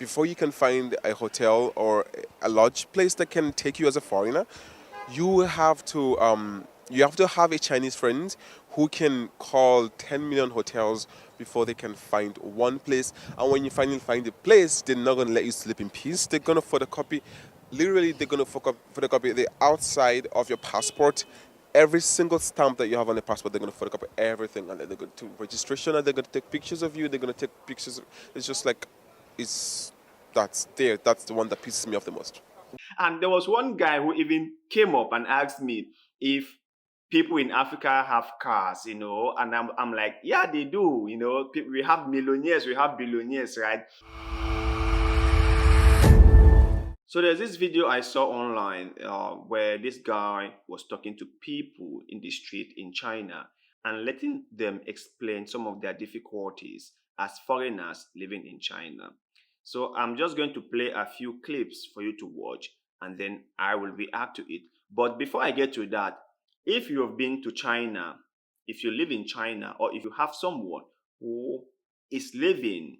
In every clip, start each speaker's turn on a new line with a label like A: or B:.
A: before you can find a hotel or a lodge place that can take you as a foreigner, you have to have a Chinese friend who can call 10 million hotels before they can find one place. And when you finally find a place, they're not going to let you sleep in peace. They're going to photocopy, literally, they're going to photocopy the outside of your passport. Every single stamp that you have on the passport, they're going to photocopy everything. And then they're going to registration, and they're going to take pictures of you. They're going to take pictures. It's just like, it's, that's there. That's the one that pisses me off the most.
B: And there was one guy who even came up and asked me if people in Africa have cars, and I'm like, yeah, they do, we have millionaires, we have billionaires, right? So there's this video I saw online where this guy was talking to people in the street in China and letting them explain some of their difficulties as foreigners living in China. So I'm just going to play a few clips for you to watch and then I will react to it. But before I get to that, if you have been to China, if you live in China, or if you have someone who is living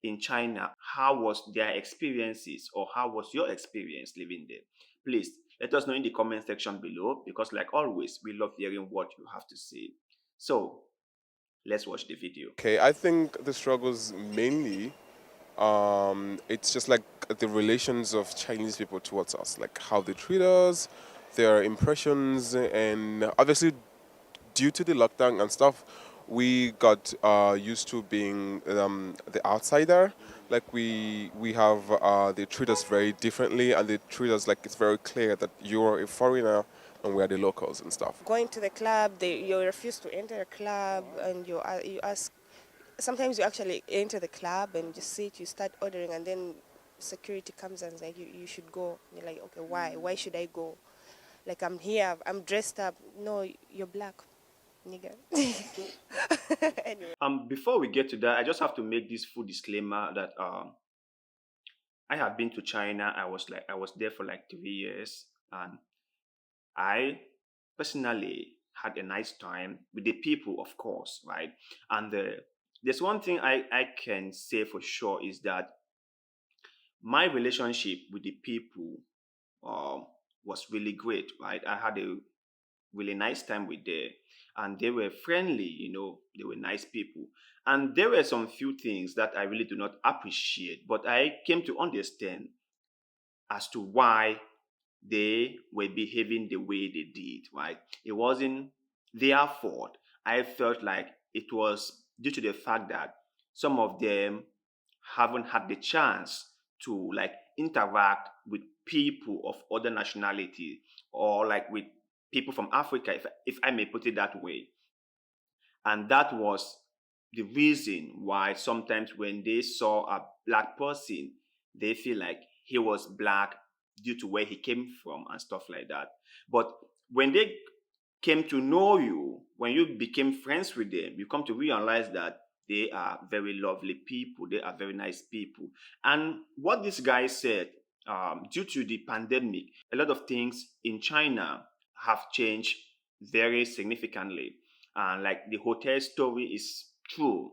B: in China, how was their experiences or how was your experience living there? Please let us know in the comment section below because, like always, we love hearing what you have to say. So let's watch the video.
A: Okay, I think the struggles mainly, it's just like the relations of Chinese people towards us, like how they treat us, their impressions, and obviously due to the lockdown and stuff, we got used to being the outsider. Like we have they treat us very differently, and they treat us like it's very clear that you're a foreigner and we are the locals and stuff.
C: Going to the club, you refuse to enter a club, and you ask. Sometimes you actually enter the club and just sit, you start ordering, and then security comes and is like, you should go. You're like, okay, why? Why should I go? Like, I'm here, I'm dressed up. No, you're black, nigga. Anyway.
B: Before we get to that, I just have to make this full disclaimer that I have been to China. I was there for like 3 years, and I personally had a nice time with the people, of course, right? And there's one thing I can say for sure is that my relationship with the people was really great, right? I had a really nice time with them, and they were friendly, they were nice people. And there were some few things that I really do not appreciate, but I came to understand as to why they were behaving the way they did, right? It wasn't their fault. I felt like it was due to the fact that some of them haven't had the chance to like interact with people of other nationality or like with people from Africa, if I may put it that way. And that was the reason why sometimes when they saw a black person, they feel like he was black due to where he came from and stuff like that. But when they came to know you, when you became friends with them, you come to realize that they are very lovely people. They are very nice people. And what this guy said, due to the pandemic, a lot of things in China have changed very significantly. And like the hotel story is true.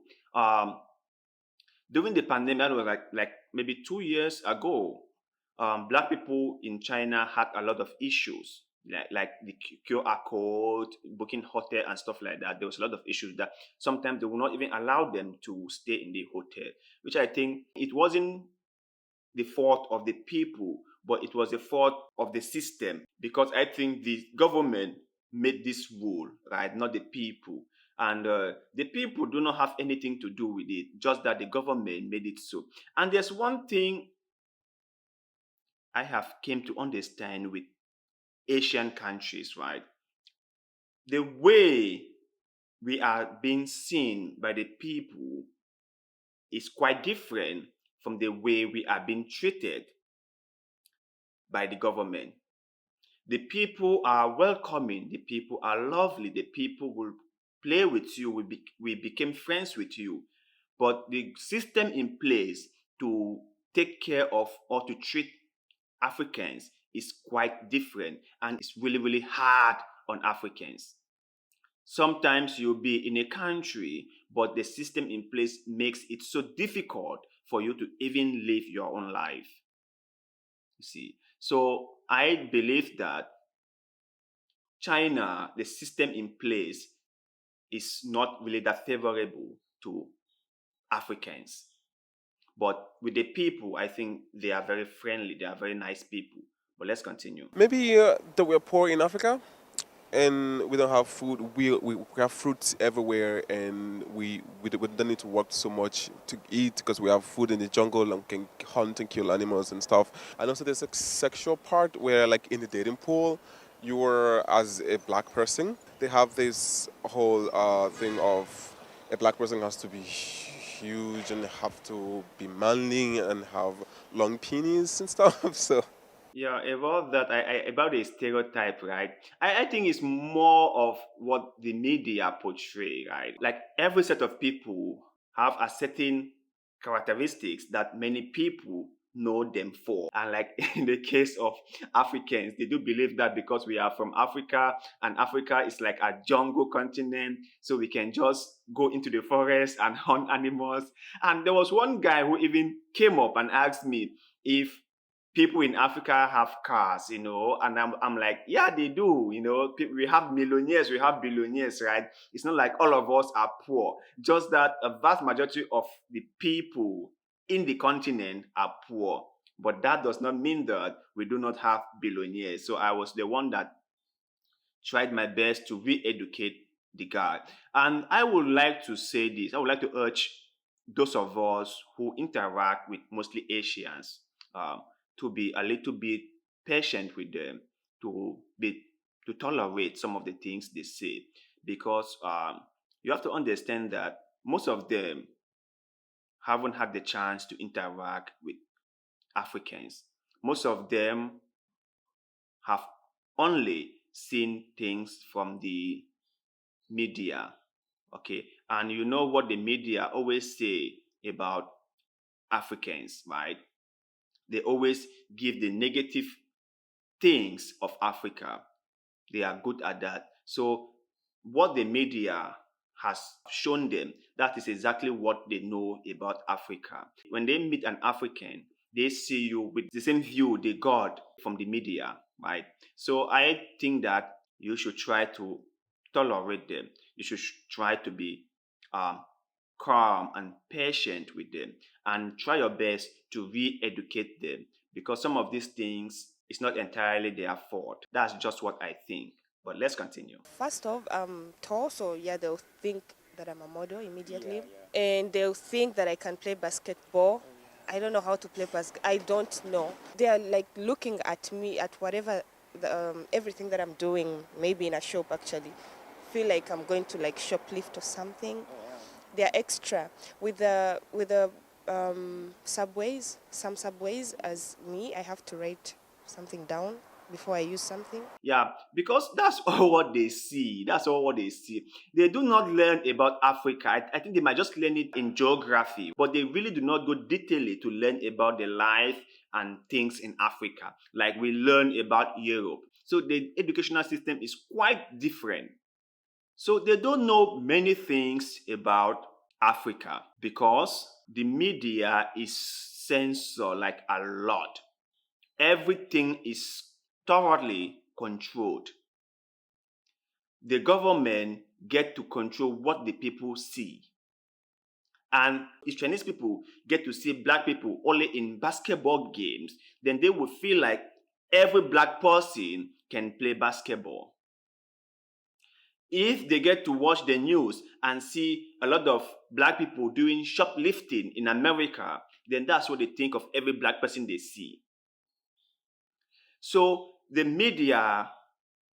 B: During the pandemic, that was like maybe 2 years ago, black people in China had a lot of issues, like the QR code, booking hotel and stuff like that. There was a lot of issues that sometimes they will not even allow them to stay in the hotel, which I think it wasn't the fault of the people, but it was the fault of the system because I think the government made this rule, right? Not the people. And the people do not have anything to do with it, just that the government made it so. And there's one thing I have came to understand with Asian countries, right? The way we are being seen by the people is quite different from the way we are being treated by the government. The people are welcoming, the people are lovely, the people will play with you, we became friends with you. But the system in place to take care of or to treat Africans is quite different and it's really, really hard on Africans. Sometimes you'll be in a country, but the system in place makes it so difficult for you to even live your own life. You see. So I believe that China, the system in place is not really that favorable to Africans. But with the people, I think they are very friendly. They are very nice people. But let's continue.
A: Maybe that we're poor in Africa and we don't have food. We have fruits everywhere, and we don't need to work so much to eat because we have food in the jungle and can hunt and kill animals and stuff. And also there's a sexual part where, like in the dating pool, you were as a black person. They have this whole thing of a black person has to be huge and have to be manly and have long penis and stuff. So
B: Yeah, about that, about the stereotype, right? I think it's more of what the media portray, right? Like every set of people have a certain characteristics that many people know them for. And like in the case of Africans, they do believe that because we are from Africa and Africa is like a jungle continent, so we can just go into the forest and hunt animals. And there was one guy who even came up and asked me if people in Africa have cars, and I'm like, yeah, they do, we have millionaires, we have billionaires, right? It's not like all of us are poor, just that a vast majority of the people in the continent are poor. But that does not mean that we do not have billionaires. So I was the one that tried my best to re-educate the guy. And I would like to say this. I would like to urge those of us who interact with mostly Asians um, to be a little bit patient with them, to be to tolerate some of the things they say, because you have to understand that most of them haven't had the chance to interact with Africans. Most of them have only seen things from the media. Okay, and you know what the media always say about Africans, right? They always give the negative things of Africa. They are good at that. So what the media has shown them, that is exactly what they know about Africa. When they meet an African, they see you with the same view they got from the media, right? So I think that you should try to tolerate them. You should try to be um, calm and patient with them, and try your best to re-educate them, because some of these things is not entirely their fault. That's just what I think. But let's continue.
C: First off, I'm tall, so yeah, they'll think that I'm a model immediately, and they'll think that I can play basketball. I don't know how to play basketball. I don't know. They are like looking at me, at whatever, everything that I'm doing, maybe in a shop actually. Feel like I'm going to like shoplift or something. They're extra with the subways. Some subways, as me, I have to write something down before I use something.
B: Yeah, because that's all what they see. That's all what they see. They do not learn about Africa. I think they might just learn it in geography, but they really do not go detailedly to learn about the life and things in Africa, like we learn about Europe. So the educational system is quite different. So they don't know many things about Africa because the media is censored like a lot. Everything is thoroughly controlled. The government get to control what the people see. And if Chinese people get to see black people only in basketball games, then they will feel like every black person can play basketball. If they get to watch the news and see a lot of black people doing shoplifting in America, then that's what they think of every black person they see. So the media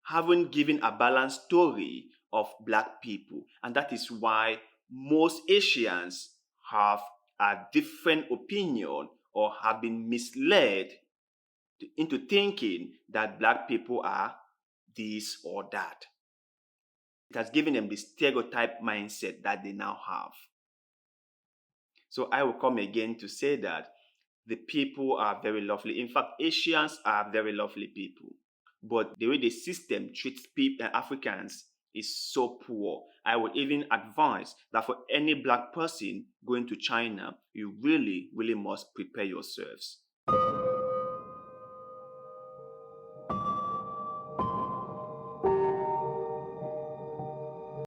B: haven't given a balanced story of black people, and that is why most Asians have a different opinion or have been misled into thinking that black people are this or that. It has given them the stereotype mindset that they now have. So I will come again to say that the people are very lovely. In fact, Asians are very lovely people. But the way the system treats people, Africans is so poor. I would even advise that for any black person going to China, you really, really must prepare yourselves.